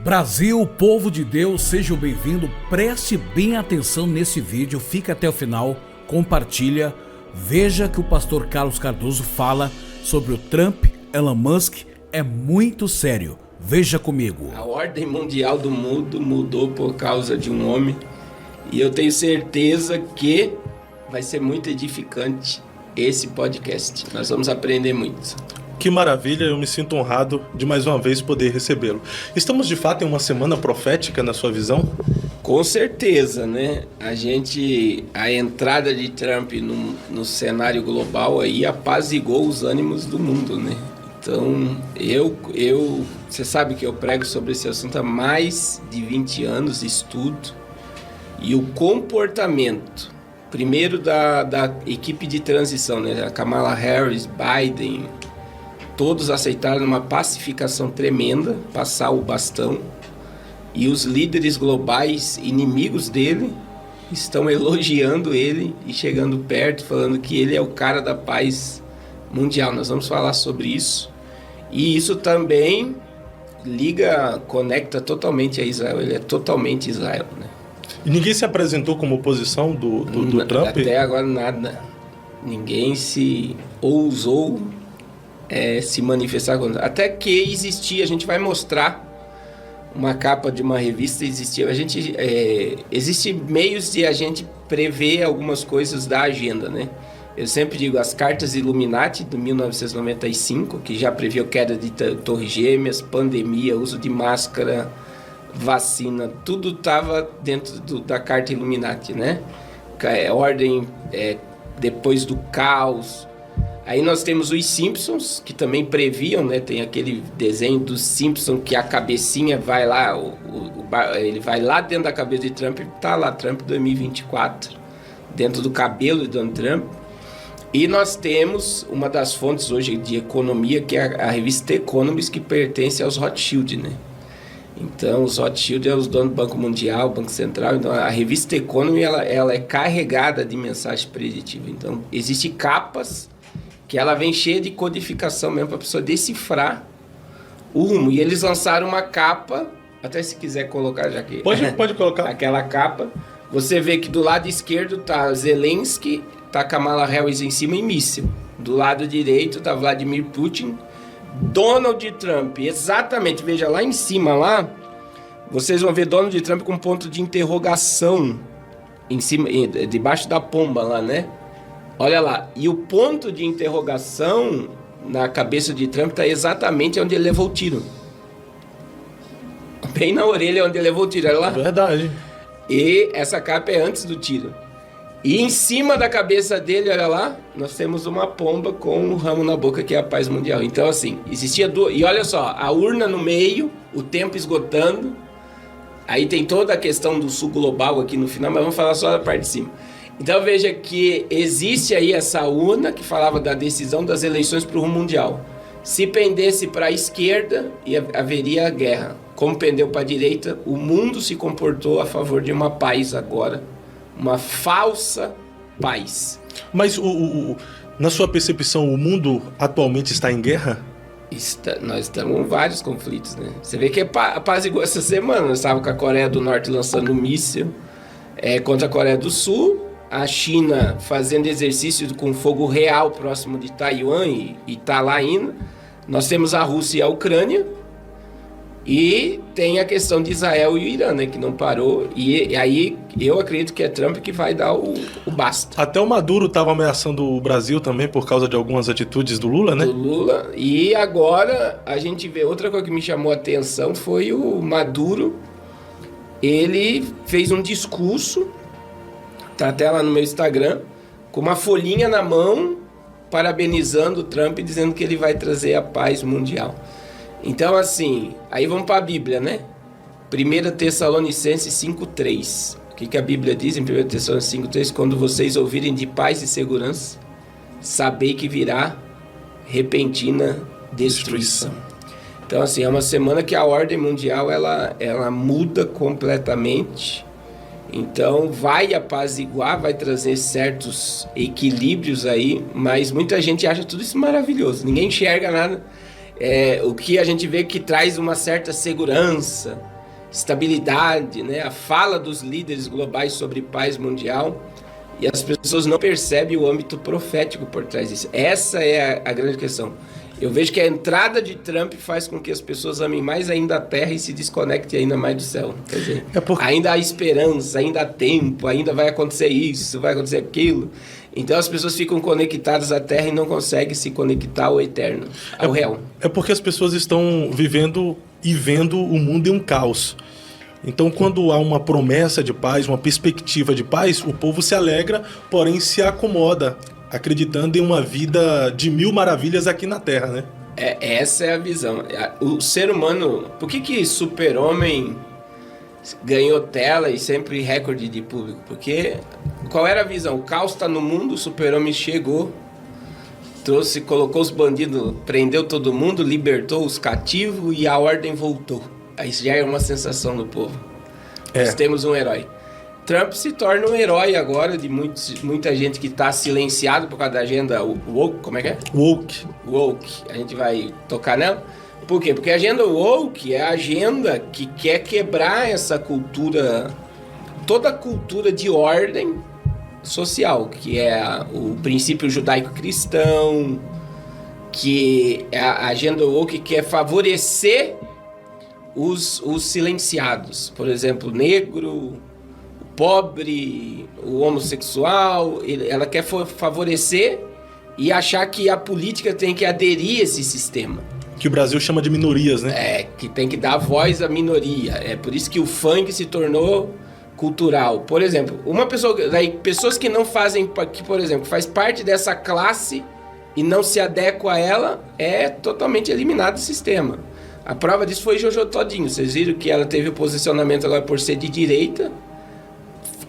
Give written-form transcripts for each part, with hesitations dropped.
Brasil, povo de Deus, sejam bem-vindos. Preste bem atenção nesse vídeo, fica até o final, compartilha. Veja que o pastor Carlos Cardoso fala sobre o Trump, Elon Musk, é muito sério. Veja comigo. A ordem mundial do mundo mudou por causa de um homem e eu tenho certeza que vai ser muito edificante esse podcast. Nós vamos aprender muito. Que maravilha, eu me sinto honrado de mais uma vez poder recebê-lo. Estamos de fato em uma semana profética na sua visão? Com certeza, né? A entrada de Trump no cenário global aí apaziguou os ânimos do mundo, né? Então, você sabe que eu prego sobre esse assunto há mais de 20 anos, estudo, e o comportamento, primeiro da equipe de transição, né? A Kamala Harris, Biden, todos aceitaram uma pacificação tremenda, passar o bastão, e os líderes globais, inimigos dele, estão elogiando ele e chegando perto, falando que ele é o cara da paz mundial. Nós vamos falar sobre isso. E isso também conecta totalmente a Israel. Ele é totalmente Israel, né? E ninguém se apresentou como oposição do Trump? Até agora nada. Ninguém se ousou se manifestar contra. Até que existia, a gente vai mostrar uma capa de uma revista, existe meios de a gente prever algumas coisas da agenda, né? Eu sempre digo, as cartas Illuminati de 1995, que já previu queda de torres gêmeas, pandemia, uso de máscara, vacina, tudo estava dentro da carta Illuminati, né? Ordem depois do caos. Aí nós temos os Simpsons, que também previam, né? Tem aquele desenho dos Simpsons que a cabecinha vai lá, ele vai lá dentro da cabeça de Trump e tá lá, Trump 2024, dentro do cabelo de Donald Trump. E nós temos uma das fontes hoje de economia, que é a revista Economist, que pertence aos Rothschild, né? Então, os Rothschild é os donos do Banco Mundial, Banco Central. Então, a revista Economist, ela é carregada de mensagem preditiva. Então, existem capas que ela vem cheia de codificação mesmo para a pessoa decifrar o rumo. E eles lançaram uma capa, até se quiser colocar, já que... Pode colocar. Aquela capa. Você vê que do lado esquerdo tá Zelensky, tá Kamala Harris em cima e míssil. Do lado direito tá Vladimir Putin, Donald Trump. Exatamente, veja lá em cima, lá, vocês vão ver Donald Trump com ponto de interrogação em cima, debaixo da pomba lá, né? Olha lá, e o ponto de interrogação na cabeça de Trump está exatamente onde ele levou o tiro. Bem na orelha onde ele levou o tiro, olha lá. Verdade. E essa capa é antes do tiro. E em cima da cabeça dele, olha lá, nós temos uma pomba com um ramo na boca, que é a paz mundial. Então, assim, existia duas... E olha só, a urna no meio, o tempo esgotando. Aí tem toda a questão do sul global aqui no final, mas vamos falar só da parte de cima. Então veja que existe aí essa urna que falava da decisão das eleições para o rumo mundial. Se pendesse para a esquerda, haveria guerra. Como pendeu para a direita, o mundo se comportou a favor de uma paz agora. Uma falsa paz. Mas na sua percepção, o mundo atualmente está em guerra? Nós estamos em vários conflitos, né? Você vê que apaziguou essa semana. Nós estávamos com a Coreia do Norte lançando míssil contra a Coreia do Sul. A China fazendo exercício com fogo real próximo de Taiwan e está lá ainda. Nós temos a Rússia e a Ucrânia. E tem a questão de Israel e o Irã, né, que não parou. E aí eu acredito que é Trump que vai dar o basta. Até o Maduro estava ameaçando o Brasil também por causa de algumas atitudes do Lula, né? Do Lula. E agora a gente vê outra coisa que me chamou a atenção foi o Maduro. Ele fez um discurso, tá até lá no meu Instagram, com uma folhinha na mão, parabenizando o Trump, dizendo que ele vai trazer a paz mundial. Então, assim, aí vamos para a Bíblia, né? 1 Tessalonicenses 5,3. O que a Bíblia diz em 1 Tessalonicenses 5,3? Quando vocês ouvirem de paz e segurança, sabei que virá repentina destruição. Então, assim, é uma semana que a ordem mundial, ela muda completamente. Então, vai apaziguar, vai trazer certos equilíbrios aí, mas muita gente acha tudo isso maravilhoso. Ninguém enxerga nada. O que a gente vê que traz uma certa segurança, estabilidade, né? A fala dos líderes globais sobre paz mundial, e as pessoas não percebem o âmbito profético por trás disso. Essa é a grande questão. Eu vejo que a entrada de Trump faz com que as pessoas amem mais ainda a terra e se desconectem ainda mais do céu. Quer dizer, ainda há esperança, ainda há tempo, ainda vai acontecer isso, vai acontecer aquilo. Então as pessoas ficam conectadas à terra e não conseguem se conectar ao eterno, ao real. É porque as pessoas estão vivendo e vendo o mundo em um caos. Então, quando há uma promessa de paz, uma perspectiva de paz, o povo se alegra, porém se acomoda, acreditando em uma vida de mil maravilhas aqui na Terra, né? Essa é a visão. O ser humano... Por que Super-Homem ganhou tela e sempre recorde de público? Porque qual era a visão? O caos está no mundo, o Super-Homem chegou, colocou os bandidos, prendeu todo mundo, libertou os cativos e a ordem voltou. Aí já é uma sensação do povo. Nós temos um herói. Trump se torna um herói agora de muita gente que está silenciado por causa da agenda woke. Como é que é? Woke. A gente vai tocar nela. Por quê? Porque a agenda woke é a agenda que quer quebrar essa cultura, toda a cultura de ordem social, que é o princípio judaico-cristão, que a agenda woke quer favorecer os silenciados. Por exemplo, o negro, o pobre, o homossexual. Ela quer favorecer e achar que a política tem que aderir a esse sistema. Que o Brasil chama de minorias, né? Que tem que dar voz à minoria. É por isso que o funk se tornou cultural. Por exemplo, pessoas que não fazem, que, por exemplo, faz parte dessa classe e não se adequa a ela, é totalmente eliminado do sistema. A prova disso foi Jojo Todinho. Vocês viram que ela teve o posicionamento agora por ser de direita.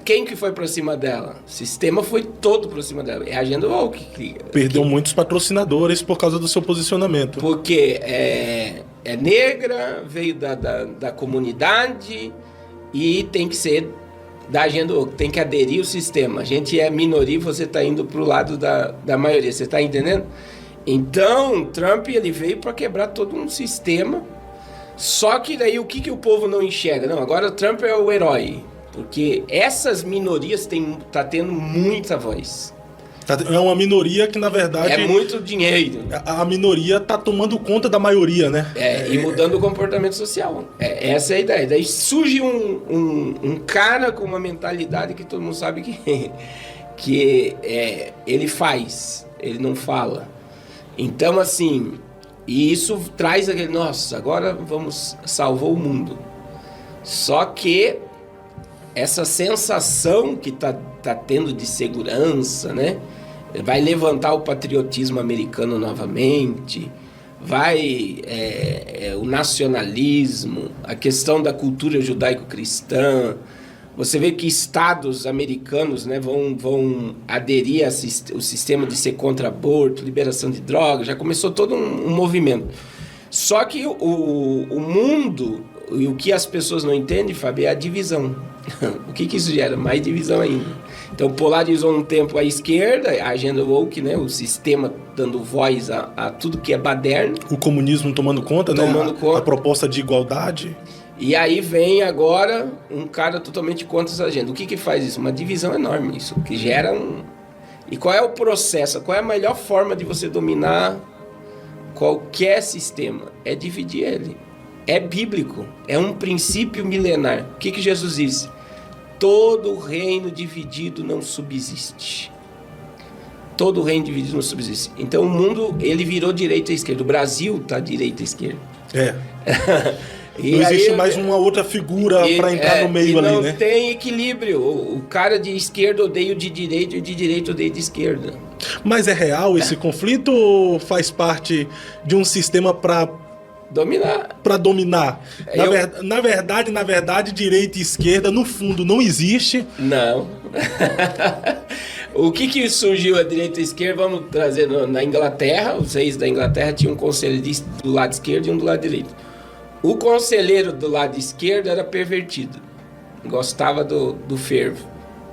Quem que foi pra cima dela? O sistema foi todo pra cima dela. É a agenda woke. Perdeu muitos patrocinadores por causa do seu posicionamento. Porque é negra, veio da comunidade e tem que ser da agenda woke. Tem que aderir ao sistema. A gente é minoria e você tá indo pro lado da maioria. Você tá entendendo? Então, Trump ele veio para quebrar todo um sistema. Só que daí o que o povo não enxerga? Não, agora o Trump é o herói. Porque essas minorias tá tendo muita voz. É uma minoria que, na verdade... É muito dinheiro. A minoria tá tomando conta da maioria, né? E mudando o comportamento social. Essa é a ideia. Daí surge um cara com uma mentalidade que todo mundo sabe que ele faz, ele não fala. Então, assim, e isso traz aquele, nossa, agora salvou o mundo. Só que essa sensação que tá tendo de segurança, né? Vai levantar o patriotismo americano novamente, o nacionalismo, a questão da cultura judaico-cristã. Você vê que estados americanos, né, vão aderir ao sistema de ser contra aborto, liberação de drogas, já começou todo um movimento. Só que o mundo, e o que as pessoas não entendem, Fábio, é a divisão. O que isso gera? Mais divisão ainda. Então polarizou um tempo a esquerda, a agenda woke, né, o sistema dando voz a tudo que é baderno. O comunismo tomando conta, né? A proposta de igualdade. E aí vem agora um cara totalmente contra essa agenda. O que faz isso? Uma divisão enorme, isso que gera E qual é o processo? Qual é a melhor forma de você dominar qualquer sistema? É dividir ele. É bíblico, é um princípio milenar. O que Jesus disse? Todo reino dividido não subsiste. Todo reino dividido não subsiste. Então o mundo, ele virou direita e esquerda. O Brasil tá direita e esquerda. Não existe mais uma outra figura para entrar no meio ali, né? Não tem equilíbrio. O cara de esquerda odeia o de direita e o de direita odeia o de esquerda. Mas é real esse conflito ou faz parte de um sistema para dominar? Para dominar. Na verdade, direita e esquerda, no fundo, não existe. Não. O que surgiu a direita e a esquerda? Vamos trazer na Inglaterra. Os reis da Inglaterra tinham um conselho do lado esquerdo e um do lado direito. O conselheiro do lado esquerdo era pervertido, gostava do fervo.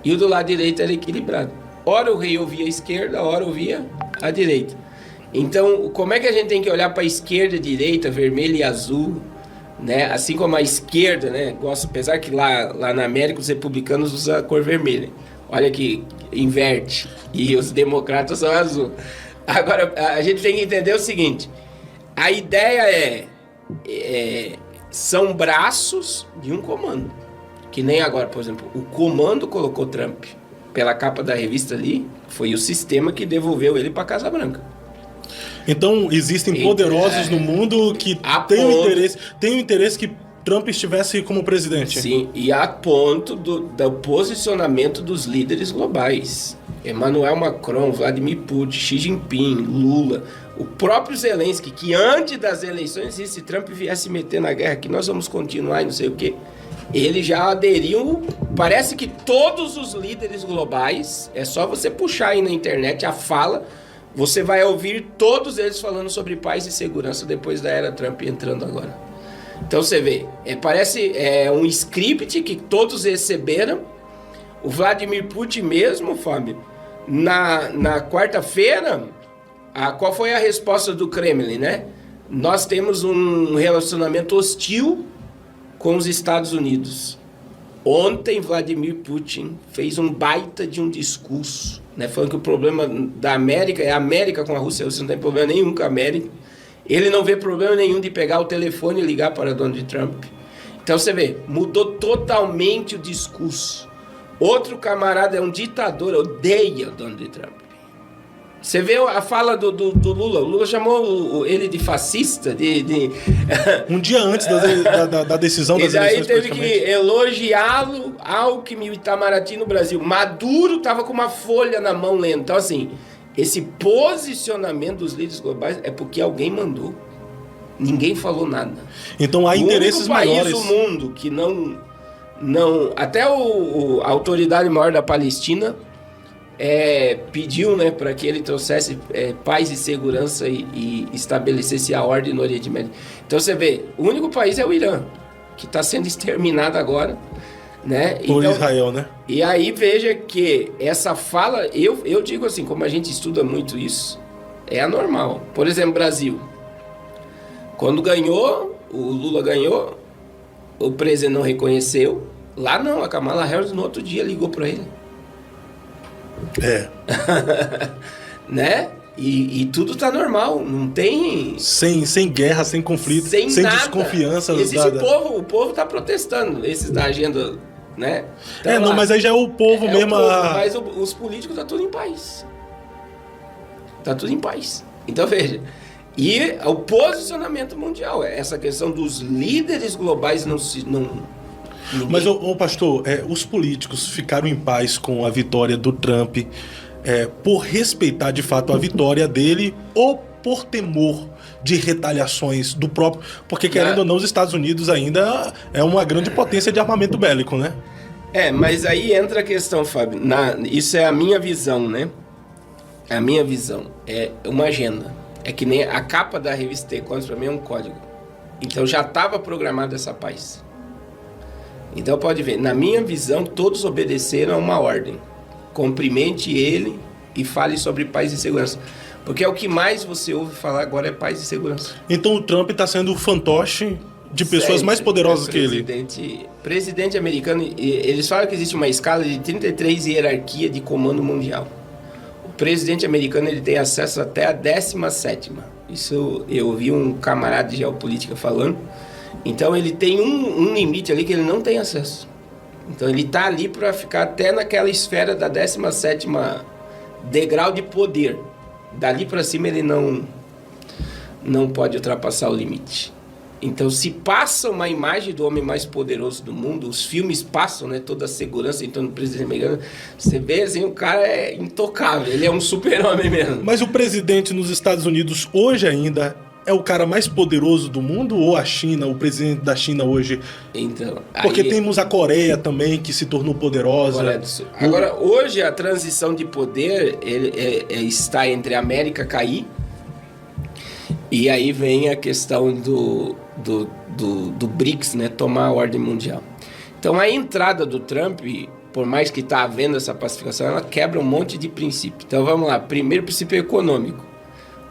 E o do lado direito era equilibrado. Ora o rei ouvia a esquerda, ora ouvia a direita. Então, como é que a gente tem que olhar para a esquerda, direita, vermelho e azul, né? Assim como a esquerda, né? Gosta, apesar que lá na América os republicanos usam a cor vermelha. Olha que inverte. E os democratas são azul. Agora, a gente tem que entender o seguinte. A ideia são braços de um comando. Que nem agora, por exemplo, o comando colocou Trump pela capa da revista ali. Foi o sistema que devolveu ele para a Casa Branca. Então, existem poderosos no mundo que têm o interesse que Trump estivesse como presidente. Sim, e a ponto do posicionamento dos líderes globais. Emmanuel Macron, Vladimir Putin, Xi Jinping, Lula, o próprio Zelensky, que antes das eleições, se Trump viesse meter na guerra, que nós vamos continuar e não sei o quê, ele já aderiu. Parece que todos os líderes globais, é só você puxar aí na internet a fala, você vai ouvir todos eles falando sobre paz e segurança depois da era Trump entrando agora. Então você vê, parece um script que todos receberam. O Vladimir Putin mesmo, Fábio, na quarta-feira, qual foi a resposta do Kremlin, né? Nós temos um relacionamento hostil com os Estados Unidos. Ontem, Vladimir Putin fez um baita de um discurso, né? Falando que o problema da América é a América com a Rússia. A Rússia não tem problema nenhum com a América. Ele não vê problema nenhum de pegar o telefone e ligar para Donald Trump. Então você vê, mudou totalmente o discurso. Outro camarada é um ditador, odeia o Donald Trump. Você vê a fala do Lula. O Lula chamou ele de fascista. Um dia antes da decisão das eleições. E daí teve que elogiá-lo, Alckmin e Itamaraty no Brasil. Maduro estava com uma folha na mão lendo. Então assim, esse posicionamento dos líderes globais é porque alguém mandou. Ninguém falou nada. Então há interesses maiores. O único país do mundo que não até a autoridade maior da Palestina pediu, né, para que ele trouxesse paz e segurança e estabelecesse a ordem no Oriente Médio. Então você vê, o único país é o Irã, que está sendo exterminado agora, né? Por Israel, né? E aí veja que essa fala, eu digo assim, como a gente estuda muito isso, é anormal. Por exemplo, Brasil. Quando ganhou, o Lula ganhou, o presidente não reconheceu. Lá não, a Kamala Harris no outro dia ligou para ele. Né? E tudo tá normal, não tem... Sem guerra, sem conflito, sem desconfiança. O povo tá protestando, esses da agenda, né? Mas aí já é o povo mesmo... Mas os políticos tá tudo em paz. Tá tudo em paz. Então veja, e o posicionamento mundial, essa questão dos líderes globais não... Mas, pastor, os políticos ficaram em paz com a vitória do Trump por respeitar de fato a vitória dele ou por temor de retaliações do próprio... Porque, querendo ou não, os Estados Unidos ainda é uma grande potência de armamento bélico, né? Mas aí entra a questão, Fábio. Isso é a minha visão, né? A minha visão é uma agenda. É que nem a capa da revista The Economist, para mim, é um código. Então já estava programada essa paz. Então pode ver, na minha visão, todos obedeceram a uma ordem. Cumprimente ele e fale sobre paz e segurança. Porque é o que mais você ouve falar agora é paz e segurança. Então o Trump está sendo o fantoche de pessoas mais poderosas que ele. Presidente americano, eles falam que existe uma escala de 33 hierarquia de comando mundial. O presidente americano ele tem acesso até a 17ª. Isso eu ouvi um camarada de geopolítica falando. Então ele tem um limite ali que ele não tem acesso. Então ele está ali para ficar até naquela esfera da 17ª degrau de poder. Dali para cima ele não pode ultrapassar o limite. Então se passa uma imagem do homem mais poderoso do mundo, os filmes passam, né, toda a segurança em torno do presidente americano, você vê assim, o cara é intocável, ele é um super-homem mesmo. Mas o presidente nos Estados Unidos hoje ainda é o cara mais poderoso do mundo ou a China, o presidente da China hoje? Então, porque temos a Coreia também, que se tornou poderosa. Agora, hoje a transição de poder está entre a América cair e aí vem a questão do BRICS, né, tomar a ordem mundial. Então, a entrada do Trump, por mais que está havendo essa pacificação, ela quebra um monte de princípios. Então, vamos lá. Primeiro princípio econômico.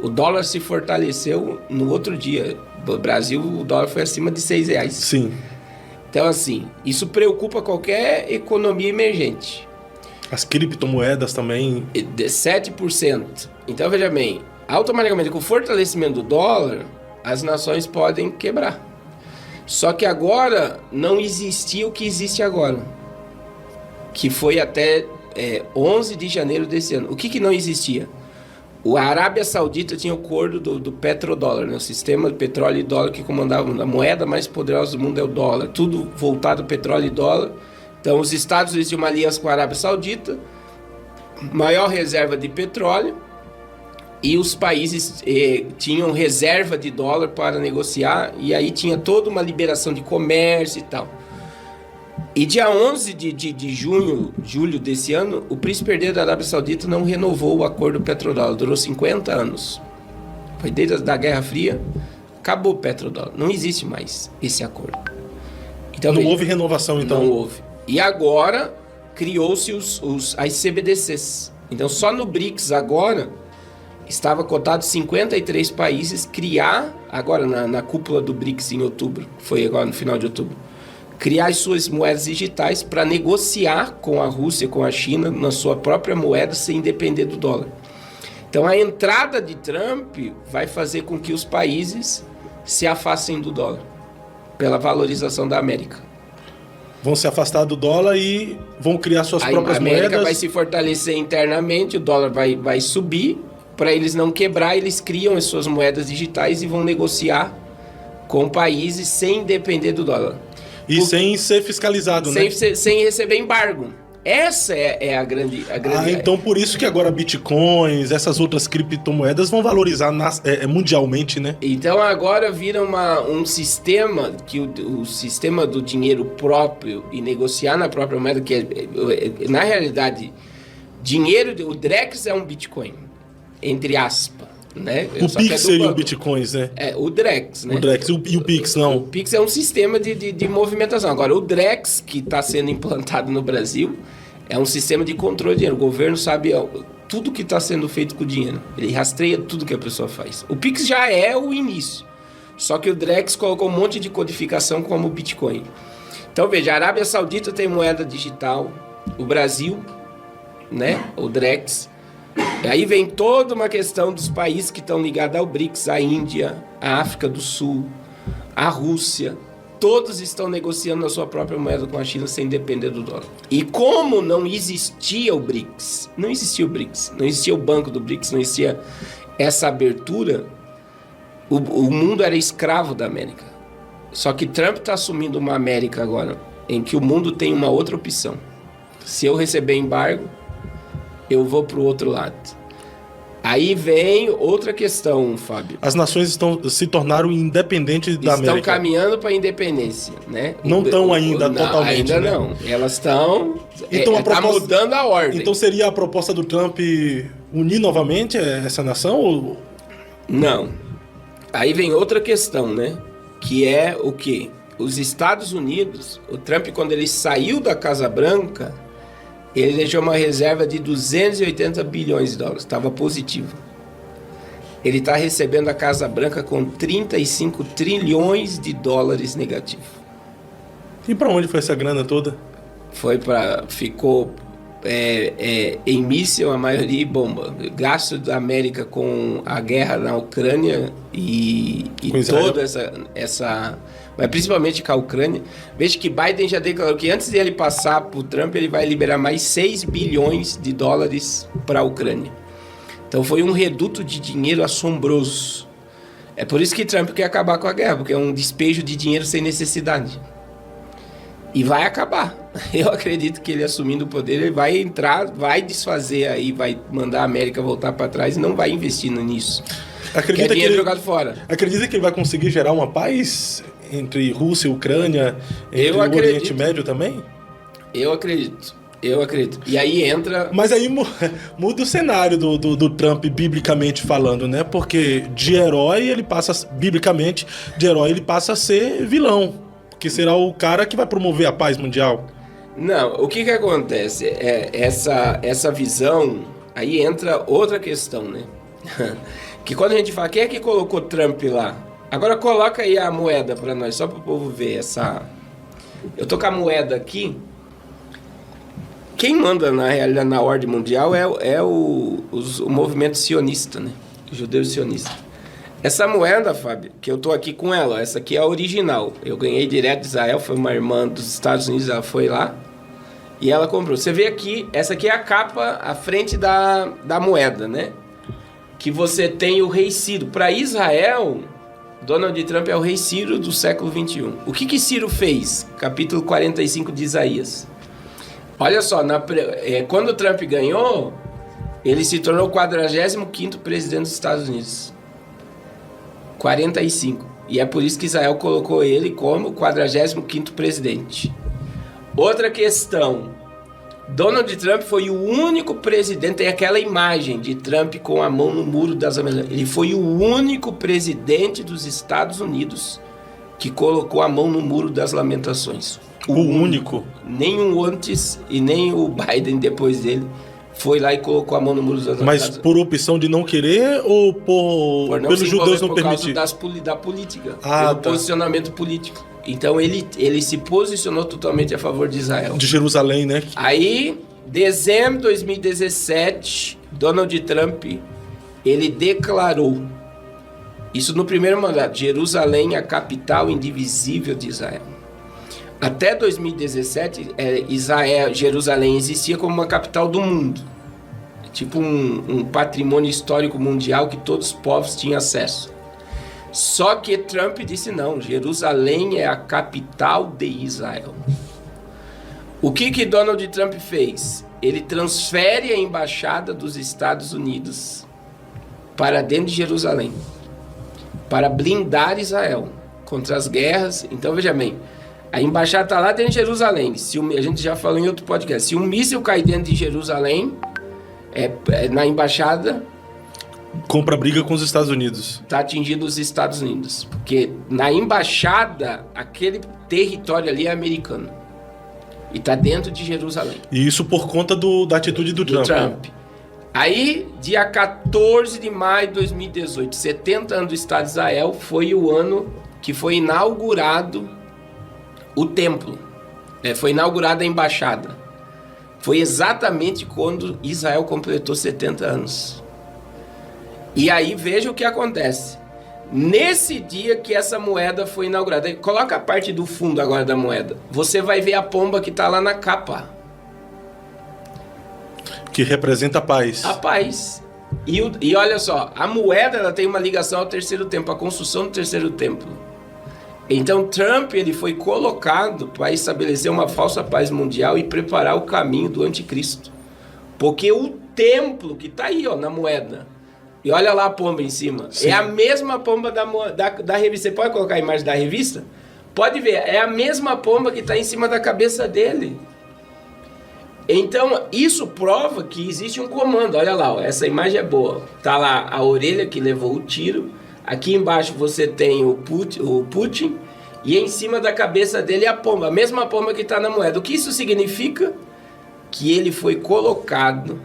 O dólar se fortaleceu no outro dia. No Brasil, o dólar foi acima de R$6. Sim. Então, assim, isso preocupa qualquer economia emergente. As criptomoedas também. De 7%. Então, veja bem, automaticamente, com o fortalecimento do dólar, as nações podem quebrar. Só que agora não existia o que existe agora, que foi até 11 de janeiro desse ano. O que não existia? A Arábia Saudita tinha o acordo do petrodólar, né? O sistema de petróleo e dólar que comandava a moeda mais poderosa do mundo é o dólar, tudo voltado ao petróleo e dólar. Então os Estados Unidos tinham uma aliança com a Arábia Saudita, maior reserva de petróleo, e os países tinham reserva de dólar para negociar, e aí tinha toda uma liberação de comércio e tal. E dia 11 de julho desse ano, o príncipe herdeiro da Arábia Saudita não renovou o acordo petrodólar, durou 50 anos. Foi desde a Guerra Fria, acabou o petrodólar, não existe mais esse acordo. Então, não houve renovação, então? Não houve. E agora criou-se as CBDCs. Então só no BRICS agora estava cotado 53 países criar, agora na cúpula do BRICS em outubro, foi agora no final de outubro, criar as suas moedas digitais para negociar com a Rússia, com a China, na sua própria moeda, sem depender do dólar. Então a entrada de Trump vai fazer com que os países se afastem do dólar, pela valorização da América. Vão se afastar do dólar e vão criar suas próprias moedas. A América vai se fortalecer internamente, o dólar vai subir. Para eles não quebrar, eles criam as suas moedas digitais e vão negociar com países sem depender do dólar. E sem ser fiscalizado, né? Sem receber embargo. Essa é a grande... Então por isso que agora bitcoins, essas outras criptomoedas vão valorizar mundialmente, né? Então agora vira um sistema, que o sistema do dinheiro próprio e negociar na própria moeda, que na realidade, o Drex é um bitcoin, entre aspas. Né? O Pix seria o Bitcoins, né? O Drex, né? O Drex. E o Pix, não? O Pix é um sistema de movimentação. Agora, o Drex, que está sendo implantado no Brasil, é um sistema de controle de dinheiro. O governo sabe tudo que está sendo feito com o dinheiro. Ele rastreia tudo que a pessoa faz. O Pix já é o início. Só que o Drex colocou um monte de codificação como o Bitcoin. Então, veja, a Arábia Saudita tem moeda digital. O Brasil, né? O Drex. E aí vem toda uma questão dos países que estão ligados ao BRICS, a Índia, a África do Sul, a Rússia. Todos estão negociando a sua própria moeda com a China sem depender do dólar. E como não existia o BRICS, não existia o banco do BRICS, não existia essa abertura, o mundo era escravo da América. Só que Trump está assumindo uma América agora, em que o mundo tem uma outra opção. Se eu receber embargo, eu vou para o outro lado. Aí vem outra questão, Fábio. As nações se tornaram independentes da América. Estão caminhando para a independência, né? Não estão ainda totalmente, ainda né? Não. Elas estão... Então, está mudando a ordem. Então seria a proposta do Trump unir novamente essa nação? Ou... Não. Aí vem outra questão, né? Que é o quê? Os Estados Unidos, o Trump, quando ele saiu da Casa Branca, ele deixou uma reserva de 280 bilhões de dólares, estava positivo. Ele está recebendo a Casa Branca com 35 trilhões de dólares negativo. E para onde foi essa grana toda? Ficou em míssil, a maioria, e bomba. Gasto da América com a guerra na Ucrânia e toda essa mas principalmente com a Ucrânia. Veja que Biden já declarou que antes de ele passar para o Trump, ele vai liberar mais 6 bilhões de dólares para a Ucrânia. Então foi um reduto de dinheiro assombroso. É por isso que Trump quer acabar com a guerra, porque é um despejo de dinheiro sem necessidade. E vai acabar. Eu acredito que ele, assumindo o poder, ele vai entrar, vai desfazer aí, vai mandar a América voltar para trás e não vai investir nisso. Acredita que é dinheiro jogado fora. Acredita que ele vai conseguir gerar uma paz entre Rússia e Ucrânia, entre o Oriente Médio também? Eu acredito. E aí entra... Mas aí muda o cenário do Trump, biblicamente falando, né? Porque de herói ele passa, biblicamente, ele passa a ser vilão. Porque será o cara que vai promover a paz mundial. Não, o que acontece? Essa visão, aí entra outra questão, né? Que quando a gente fala, quem é que colocou Trump lá? Agora coloca aí a moeda para nós, só para o povo ver essa... Eu tô com a moeda aqui. Quem manda, na realidade, na ordem mundial é o movimento sionista, né? Judeu sionista. Essa moeda, Fábio, que eu tô aqui com ela, essa aqui é a original. Eu ganhei direto de Israel, foi uma irmã dos Estados Unidos, ela foi lá e ela comprou. Você vê aqui, essa aqui é a capa, a frente da moeda, né? Que você tem o rei Ciro. Para Israel, Donald Trump é o rei Ciro do século 21. O que Ciro fez? Capítulo 45 de Isaías. Olha só, quando o Trump ganhou, ele se tornou o 45º presidente dos Estados Unidos. 45. E é por isso que Israel colocou ele como o 45º presidente. Outra questão. Donald Trump foi o único presidente, tem aquela imagem de Trump com a mão no muro das Américas. Ele foi o único presidente dos Estados Unidos que colocou a mão no muro das lamentações. O único. Nenhum antes e nem o Biden depois dele foi lá e colocou a mão no muro das lamentações. Mas por opção de não querer ou pelos judeus não permitir? Por causa da política, pelo posicionamento político. Então ele se posicionou totalmente a favor de Israel. De Jerusalém, né? Aí, dezembro de 2017, Donald Trump, ele declarou, isso no primeiro mandato, Jerusalém, a capital indivisível de Israel. Até 2017, Jerusalém existia como uma capital do mundo. Tipo um patrimônio histórico mundial que todos os povos tinham acesso. Só que Trump disse não, Jerusalém é a capital de Israel. O que Donald Trump fez? Ele transfere a embaixada dos Estados Unidos para dentro de Jerusalém, para blindar Israel contra as guerras. Então veja bem, a embaixada está lá dentro de Jerusalém. A gente já falou em outro podcast. Se um míssil cair dentro de Jerusalém, na embaixada... Compra briga com os Estados Unidos. Está atingindo os Estados Unidos. Porque na embaixada, aquele território ali é americano. E está dentro de Jerusalém. E isso por conta da atitude do Trump. Aí, dia 14 de maio de 2018, 70 anos do Estado de Israel, foi o ano que foi inaugurado o templo. Foi inaugurada a embaixada. Foi exatamente quando Israel completou 70 anos. E aí veja o que acontece. Nesse dia que essa moeda foi inaugurada, coloca a parte do fundo agora da moeda. Você vai ver a pomba que está lá na capa. Que representa a paz. A paz. E olha só, a moeda ela tem uma ligação ao terceiro templo, a construção do terceiro templo. Então Trump ele foi colocado para estabelecer uma falsa paz mundial e preparar o caminho do anticristo. Porque o templo que está aí na moeda, e olha lá a pomba em cima. Sim. É a mesma pomba da revista. Você pode colocar a imagem da revista? Pode ver. É a mesma pomba que está em cima da cabeça dele. Então, isso prova que existe um comando. Olha lá, essa imagem é boa. Está lá a orelha que levou o tiro. Aqui embaixo você tem o Putin. E em cima da cabeça dele é a pomba. A mesma pomba que está na moeda. O que isso significa? Que ele foi colocado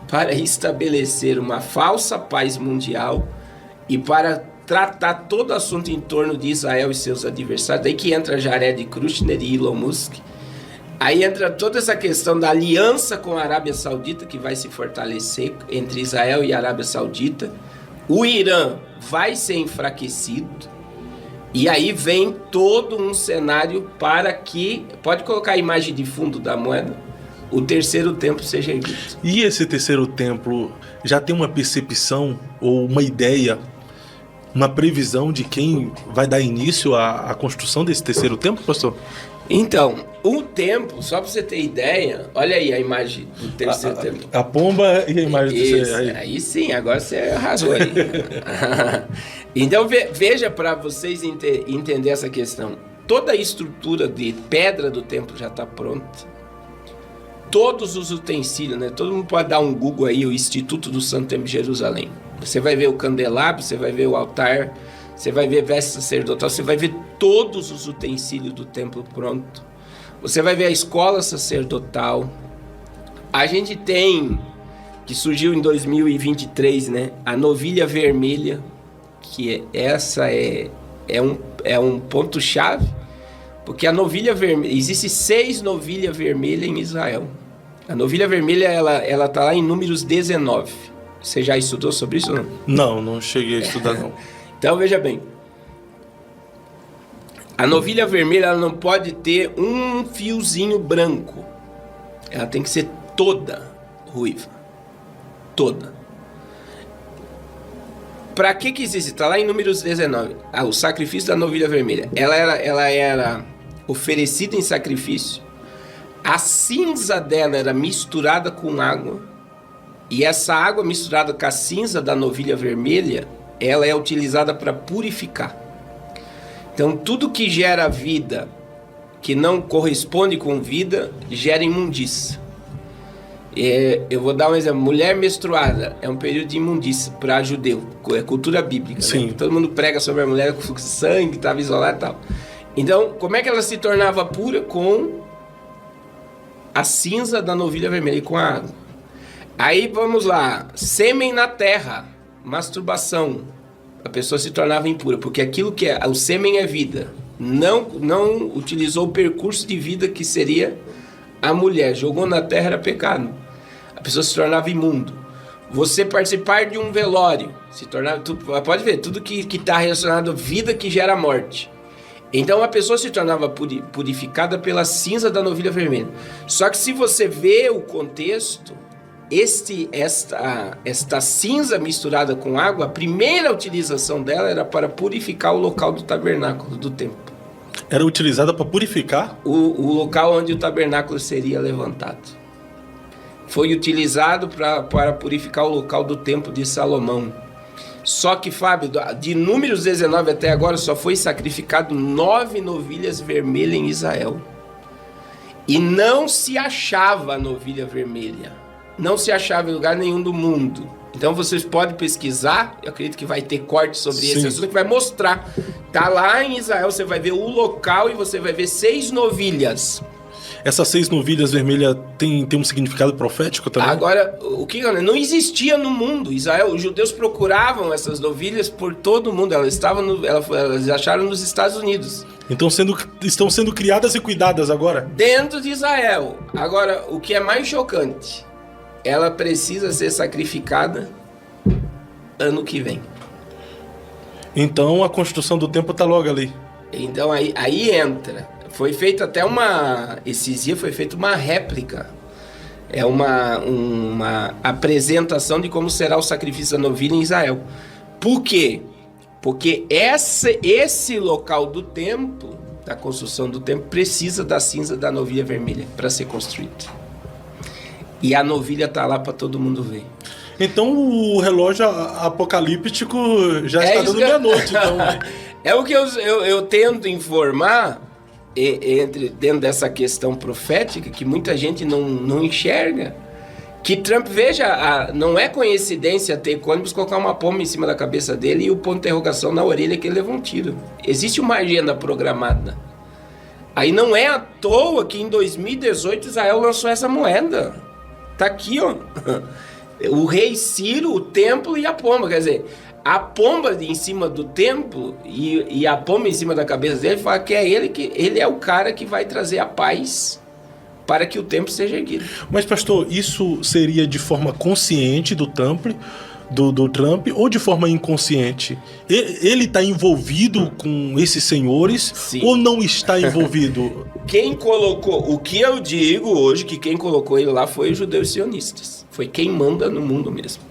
para estabelecer uma falsa paz mundial e para tratar todo assunto em torno de Israel e seus adversários. Daí que entra Jared Kushner e Elon Musk. Aí entra toda essa questão da aliança com a Arábia Saudita, que vai se fortalecer entre Israel e a Arábia Saudita. O Irã vai ser enfraquecido. E aí vem todo um cenário para que... Pode colocar a imagem de fundo da moeda? O terceiro templo seja erguido. E esse terceiro templo já tem uma percepção ou uma ideia, uma previsão de quem vai dar início à construção desse terceiro templo, pastor? Então, o templo, só para você ter ideia, olha aí a imagem do terceiro templo. A pomba e a imagem do terceiro. Aí sim, agora você arrasou aí. Então veja para vocês entender essa questão. Toda a estrutura de pedra do templo já está pronta. Todos os utensílios, né? Todo mundo pode dar um Google aí, o Instituto do Santo Templo de Jerusalém. Você vai ver o candelabro, você vai ver o altar, você vai ver veste sacerdotal, você vai ver todos os utensílios do templo pronto. Você vai ver a escola sacerdotal. A gente tem que surgiu em 2023, né? A novilha vermelha, que é um ponto-chave, porque a novilha vermelha, existe 6 novilhas vermelhas em Israel. A novilha vermelha, ela tá lá em Números 19. Você já estudou sobre isso ou não? Não cheguei a estudar, não. Então, veja bem. A novilha vermelha, ela não pode ter um fiozinho branco. Ela tem que ser toda ruiva. Toda. Para que existe? Está lá em Números 19. O sacrifício da novilha vermelha. Ela era oferecida em sacrifício. A cinza dela era misturada com água. E essa água misturada com a cinza da novilha vermelha, ela é utilizada para purificar. Então, tudo que gera vida, que não corresponde com vida, gera imundícia. Eu vou dar um exemplo. Mulher menstruada é um período de imundícia para judeu. É cultura bíblica. Sim. Né? Todo mundo prega sobre a mulher com sangue, estava isolada e tal. Então, como é que ela se tornava pura? Com a cinza da novilha vermelha e com a água. Aí, vamos lá. Sêmen na terra. Masturbação. A pessoa se tornava impura. Porque aquilo que o sêmen é vida. Não utilizou o percurso de vida que seria a mulher. Jogou na terra, era pecado. A pessoa se tornava imundo. Você participar de um velório. Se tornava, pode ver, tudo que está relacionado à vida que gera morte. Então a pessoa se tornava purificada pela cinza da novilha vermelha. Só que se você vê o contexto, esta cinza misturada com água, a primeira utilização dela era para purificar o local do tabernáculo, do templo. Era utilizada para purificar? O local onde o tabernáculo seria levantado. Foi utilizado para purificar o local do templo de Salomão. Só que, Fábio, de Números 19 até agora, só foi sacrificado 9 novilhas vermelhas em Israel. E não se achava a novilha vermelha. Não se achava em lugar nenhum do mundo. Então vocês podem pesquisar, eu acredito que vai ter corte sobre esse assunto, que vai mostrar. Tá lá em Israel, você vai ver o local e você vai ver 6 novilhas. Essas 6 novilhas vermelhas tem um significado profético também? Agora, o que não existia no mundo. Israel, os judeus procuravam essas novilhas por todo o mundo. Elas acharam nos Estados Unidos. Então estão sendo criadas e cuidadas agora? Dentro de Israel. Agora, o que é mais chocante, ela precisa ser sacrificada ano que vem. Então a construção do templo está logo ali. Então aí entra. Foi feita até esses dias foi feita uma réplica. É uma apresentação de como será o sacrifício da novilha em Israel. Por quê? Porque esse local do templo, da construção do templo, precisa da cinza da novilha vermelha para ser construído. E a novilha está lá para todo mundo ver. Então o relógio apocalíptico já está dando meia-noite. Então. É o que eu tento informar dentro dessa questão profética, que muita gente não enxerga. Que Trump, veja, não é coincidência ter ônibus colocar uma pomba em cima da cabeça dele e o ponto de interrogação na orelha que ele levou um tiro. Existe uma agenda programada. Aí não é à toa que em 2018 Israel lançou essa moeda. Tá aqui, ó. O rei Ciro, o templo e a pomba. Quer dizer, a pomba em cima do templo e a pomba em cima da cabeça dele fala que ele é o cara que vai trazer a paz para que o templo seja erguido. Mas, pastor, isso seria de forma consciente do Trump ou de forma inconsciente? Ele está envolvido com esses senhores? Sim. Ou não está envolvido? O que eu digo hoje, que quem colocou ele lá foi os judeus sionistas. Foi quem manda no mundo mesmo.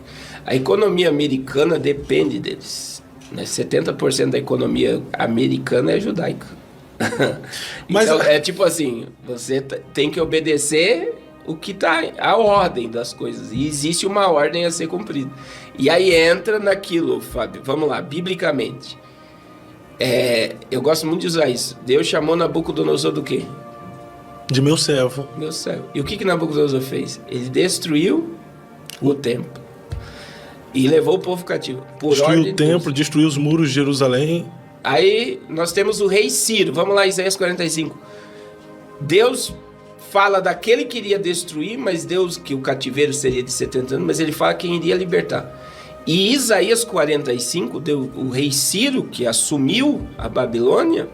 A economia americana depende deles. 70% da economia americana é judaica. Mas então, é tipo assim, você tem que obedecer o que está a ordem das coisas. E existe uma ordem a ser cumprida. E aí entra naquilo, Fábio. Vamos lá, biblicamente. Eu gosto muito de usar isso. Deus chamou Nabucodonosor do quê? De meu servo. Meu servo. E o que Nabucodonosor fez? Ele destruiu o templo. E levou o povo cativo. Destruiu o templo, destruiu os muros de Jerusalém. Aí nós temos o rei Ciro. Vamos lá, Isaías 45. Deus fala daquele que iria destruir, mas Deus, que o cativeiro seria de 70 anos, mas ele fala quem iria libertar. E Isaías 45, o rei Ciro, que assumiu a Babilônia,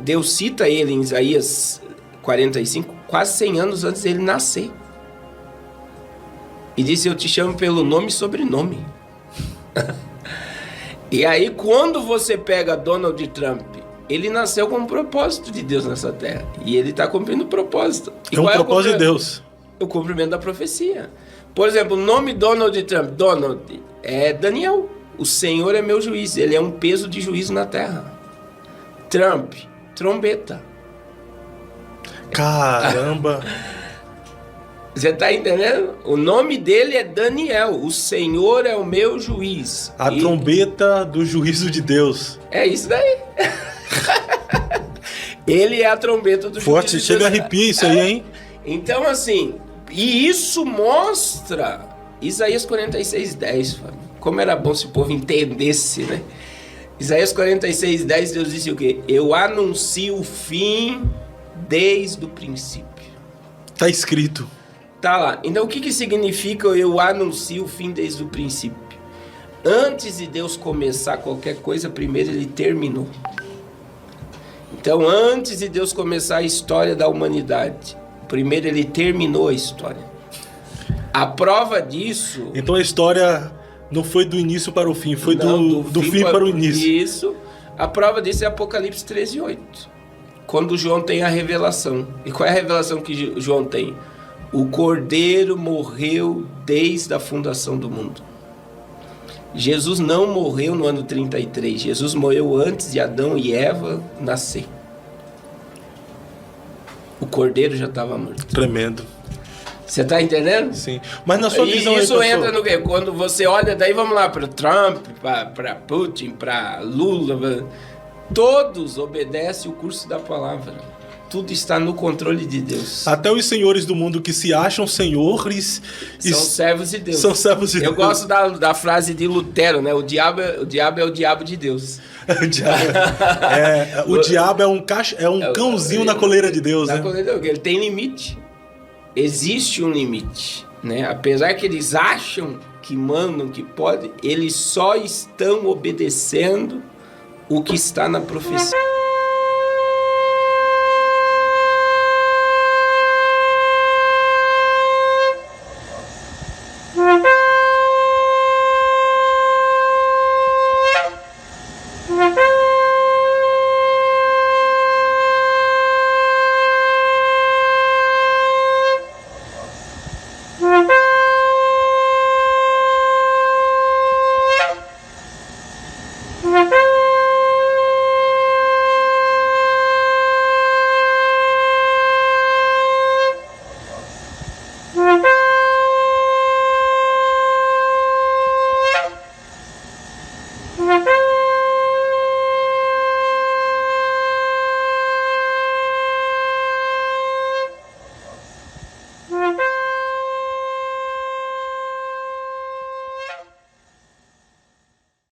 Deus cita ele em Isaías 45, quase 100 anos antes dele nascer. E disse, eu te chamo pelo nome e sobrenome. E aí, quando você pega Donald Trump, ele nasceu com um propósito de Deus nessa terra. E ele está cumprindo o propósito. É um propósito de Deus. O cumprimento da profecia. Por exemplo, o nome Donald Trump, Donald, é Daniel. O Senhor é meu juiz. Ele é um peso de juízo na terra. Trump, trombeta. Caramba! Você está entendendo? O nome dele é Daniel. O Senhor é o meu juiz. A trombeta do juízo de Deus. É isso daí. Ele é a trombeta do Forte, juízo de chega a Deus. arrepia isso aí, hein? Então, assim, e isso mostra Isaías 46:10, como era bom se o povo entendesse, né? Isaías 46:10, Deus disse o quê? Eu anuncio o fim desde o princípio. Tá escrito. Tá lá. Então, o que significa eu anuncio o fim desde o princípio? Antes de Deus começar qualquer coisa, primeiro ele terminou. Então, antes de Deus começar a história da humanidade, primeiro ele terminou a história. A prova disso... Então a história não foi do início para o fim, foi do fim para o início. Isso. A prova disso é Apocalipse 13:8. Quando João tem a revelação. E qual é a revelação que João tem? O Cordeiro morreu desde a fundação do mundo. Jesus não morreu no ano 33. Jesus morreu antes de Adão e Eva nascer. O Cordeiro já estava morto. Tremendo. Você está entendendo? Sim. Mas na sua visão... Isso entra no quê? Quando você olha, daí vamos lá para Trump, para Putin, para Lula... Todos obedecem o curso da palavra. Tudo está no controle de Deus. Até os senhores do mundo que se acham senhores... São servos de Deus. São servos de Deus. Eu gosto da frase de Lutero, né? O diabo é o diabo de Deus. O diabo é um cãozinho na coleira de Deus, né? Ele tem limite. Existe um limite, né? Apesar que eles acham que mandam, que podem, eles só estão obedecendo o que está na profecia.